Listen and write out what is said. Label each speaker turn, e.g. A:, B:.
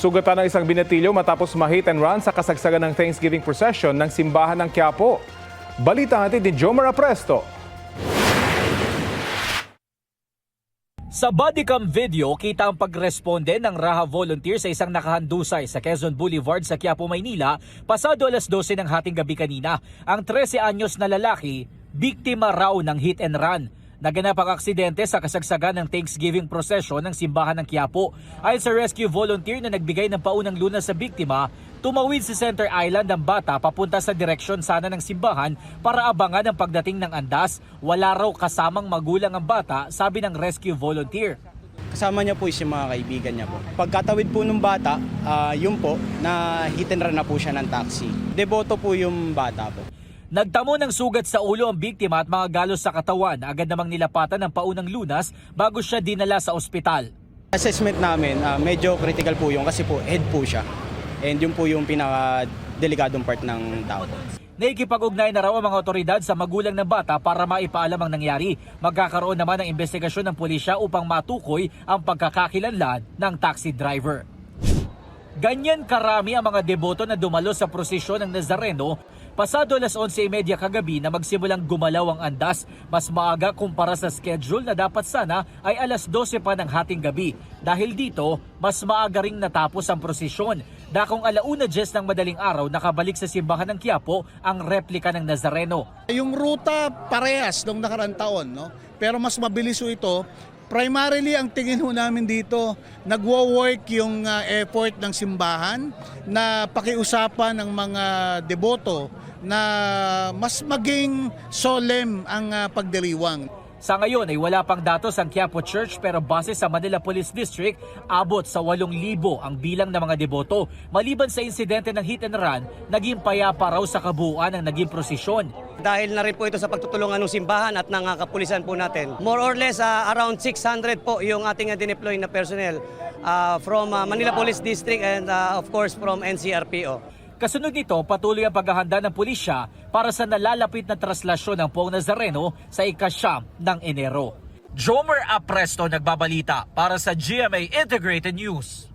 A: Nasugatan ng isang binatilyo matapos ma-hit and run sa kasagsagan ng Thanksgiving procession ng simbahan ng Quiapo. Balita natin ni Jomar Apresto.
B: Sa bodycam video, kita ang pagresponde ng Raha volunteer sa isang nakahandusay sa Quezon Boulevard sa Quiapo, Maynila, pasado alas 12 ng hating gabi kanina. Ang 13 anyos na lalaki, biktima raw ng hit and run. Naganap ang aksidente sa kasagsagan ng Thanksgiving procession ng simbahan ng Quiapo. Ayon sa rescue volunteer na nagbigay ng paunang lunas sa biktima, tumawid sa Center Island ang bata papunta sa direksyon sana ng simbahan para abangan ang pagdating ng andas. Wala raw kasamang magulang ang bata, sabi ng rescue volunteer.
C: Kasama niya po yung mga kaibigan niya po. Pagkatawid po ng bata, yun po, na hit and run na po siya ng taxi. Deboto po yung bata po.
B: Nagtamo ng sugat sa ulo ang biktima at mga galos sa katawan. Agad namang nilapatan ng paunang lunas bago siya dinala sa ospital.
C: Assessment namin, medyo critical po yun kasi po head po siya. And yun po yung pinaka-delikadong part ng tao.
B: Naikipag-ugnay na raw ang mga otoridad sa magulang ng bata para maipaalam ang nangyari. Magkakaroon naman ng investigasyon ng pulisya upang matukoy ang pagkakakilanlan ng taxi driver. Ganyan karami ang mga deboto na dumalo sa prosesyon ng Nazareno pasado alas 11:30 kagabi na magsimulang gumalaw ang andas. Mas maaga kumpara sa schedule na dapat sana ay alas 12 pa ng hating gabi. Dahil dito, mas maaga ring natapos ang prosesyon. Dakong 1:10 ng madaling araw nakabalik sa simbahan ng Quiapo ang replika ng Nazareno.
D: Yung ruta parehas nung nakarang taon, no? Pero mas mabilis ho ito. Primarily, ang tingin ho namin dito, nagwo-work yung effort ng simbahan na pakiusapan ng mga deboto na mas maging solemn ang pagdiriwang.
B: Sa ngayon ay wala pang datos ang Quiapo Church pero base sa Manila Police District, abot sa 8,000 ang bilang ng mga deboto. Maliban sa insidente ng hit and run, naging payapa raw sa kabuuan ang naging prosesyon.
E: Dahil na rin po ito sa pagtutulungan ng simbahan at ng kapulisan po natin. More or less around 600 po yung ating dineploy na personnel from Manila Police District and of course from NCRPO.
B: Kasunod nito, patuloy ang paghahanda ng pulisya para sa nalalapit na traslasyon ng Poong Nazareno sa ika-9 ng Enero. Jomar Apresto nagbabalita para sa GMA Integrated News.